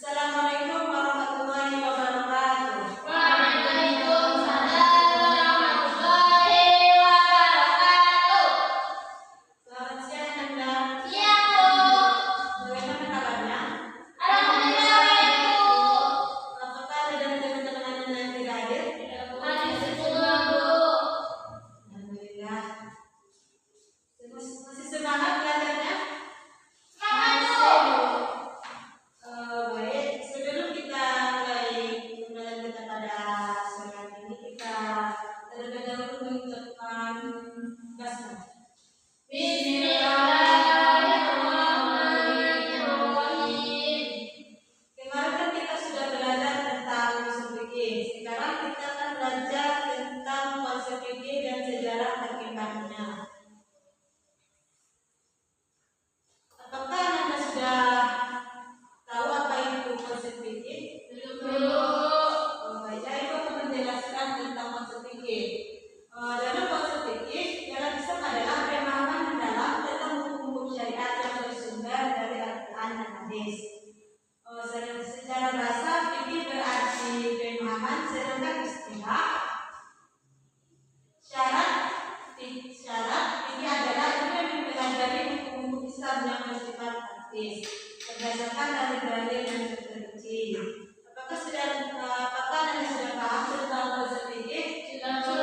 Assalamualaikum warahmatullahi wabarakatuh. Waalaikumsalam warahmatullahi wabarakatuh. Selamat siang Anda. Siang, Bu. Bagaimana kabarnya? Alhamdulillah baik, Bu. Apakah ada dari teman-teman Anda yang tidak hadir? Hadir semua, Bu. Alhamdulillah. Masih semangat belajarnya? Semangat, Bu. Baik, sebelum kita mulai pembelajaran kita pada sore hari ini, kita terlebih dahulu mengucapkan basmalah. Bismillahirrahmanirrahim. Kemarin kan kita sudah belajar tentang usul fikih. Sekarang kita akan belajar tentang konsep fikih dan sejarah perkembangannya. Apakah Anda sudah tahu apa itu konsep fikih? Baik, saya akan menjelaskan tentang konsep fikih. Dalam konsep fikih, dalam Islam adalah pemahaman mendalam tentang hukum-hukum syariat yang bersumber dari Al-Quran dan Hadis. Secara bahasa, fikih berarti pemahaman, sedangkan istilah syarat fikih adalah ilmu yang mempelajari hukum-hukum Islam yang bersifat praktis berdasarkan dalil-dalil yang terperinci. Apakah Anda sudah paham tentang konsep fikih? Sudah, Bu.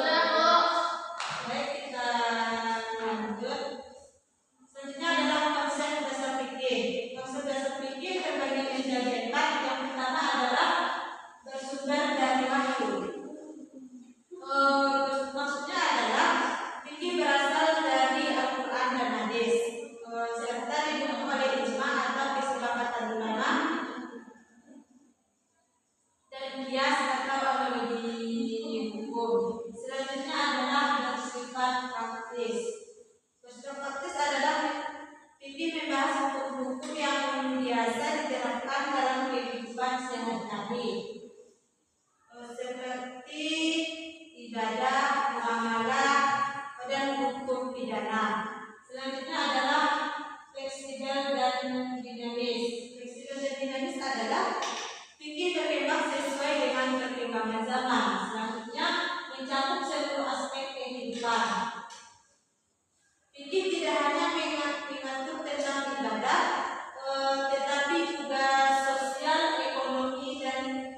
Baik, kita lanjut. Selanjutnya adalah konsep dasar fikih. Konsep dasar fikih terbagi menjadi 4. Yang pertama adalah bersumber dari wahyu. Maksudnya adalah fikih berasal dari Al-Quran dan Hadis, serta didukung oleh ijma atau kesepakatan ulama dan kias atau analogi hukum. Selanjutnya adalah bersifat praktis. Bersifat praktis adalah fikih membahas hukum-hukum yang biasa diterapkan dalam kehidupan sehari-hari, seperti ibadah, muamalah, dan hukum pidana. Selanjutnya adalah fleksibel dan dinamis. Fleksibel dan dinamis adalah fikih berkembang sesuai dengan perkembangan zaman. Selanjutnya mencakup seluruh aspek kehidupan. Fikih tidak hanya mengatur tentang ibadah, tetapi juga sosial, ekonomi, dan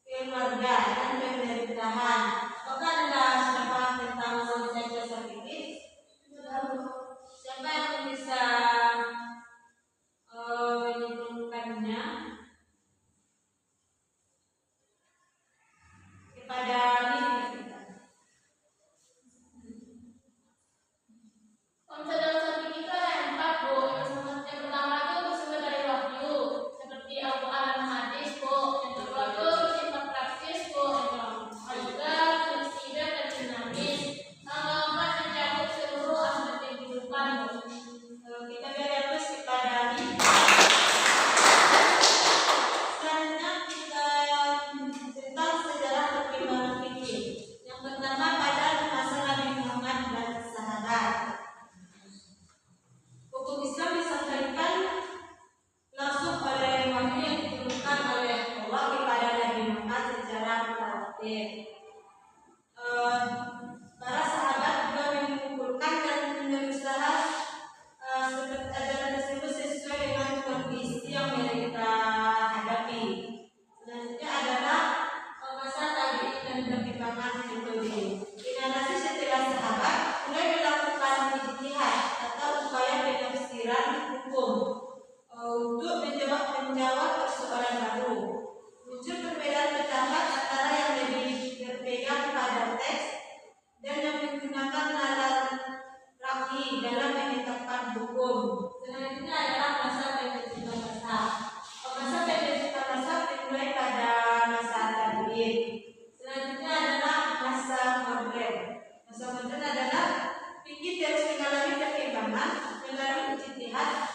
keluarga dan pemerintahan. Apakah Anda sudah paham tentang konsep dasar fikih? Siapa yang bisa menyimpulkannya kepada diri kita? Konsep dasar fikih itu ada 4, Bu. Yang pertama itu bersumber dari wahyu, seperti Al-Quran dan Hadis, Bu. Yang kedua itu bersifat praktis, Bu. Yang ketiga fleksibel dan dinamis. Yang keempat mencakup seluruh aspek kehidupan, Bu. Kita beri aplaus kepada Ani. Selanjutnya kita tentang sejarah perkembangan fikih. Yang pertama pada masa Nabi Muhammad dan sahabat. Hukum Islam disampaikan langsung oleh wahyu yang diturunkan oleh Allah kepada Nabi Muhammad secara mutawatir. Para sahabat juga mengumpulkan dan berusaha ajaran tersebut sesuai dengan kondisi yang mereka hadapi. Selanjutnya adalah masa tabi'in dan perkembangan metode. Generasi setelah sahabat mulai melakukan ijtihad atau upaya penafsiran hukum untuk menjawab persoalan baru. Muncul perbedaan pendapat antara yang lebih berpegang pada teks dan yang menggunakan nalar rafi dalam menetapkan hukum. Selanjutnya adalah masa pembentukan mazhab. Masa pembentukan mazhab dimulai pada masa tabi'in. Selanjutnya adalah masa modern. Masa modern adalah fikih terus mengalami perkembangan melalui ijtihad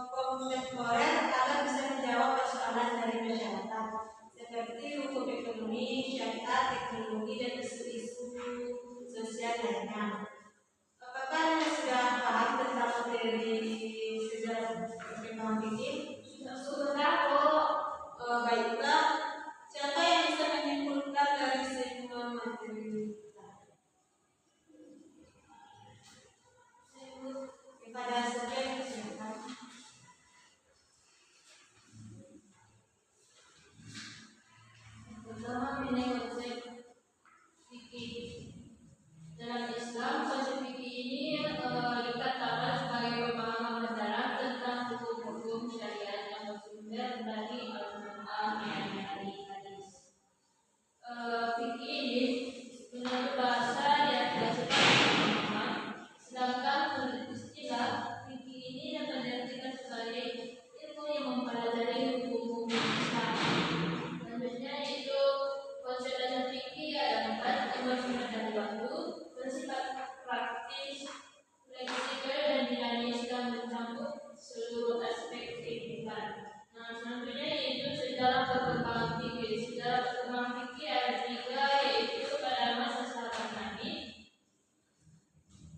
kontemporer agar bisa menjawab persoalan dari masyarakat seperti hukum ekonomi, syariat, teknologi, dan isu-isu sosial lainnya. Apakah Anda sudah paham tentang materi sejarah perkembangan fikih? Sudah, Bu. dalam perkembangan fikih. Dalam perkembangan fikih ada tiga, yaitu pada masa sahabat Nabi,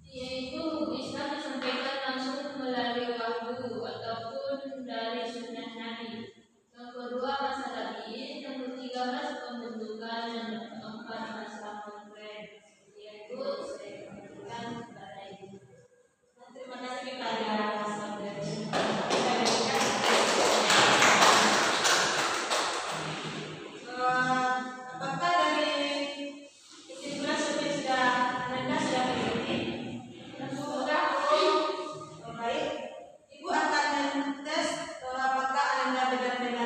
yaitu hukum Islam disampaikan langsung melalui wahyu ataupun dari sunnah Nabi. Yang kedua masa tabi'in, yang ketiga masa pembentukan, dan yang keempat masa konkret, yaitu saya katakan pada ini. Terima kasih kepada saudari. Apakah dari kesimpulan sudah Anda sudah mengerti? Sudah. Baik, Ibu akan tes apakah Anda benar-benar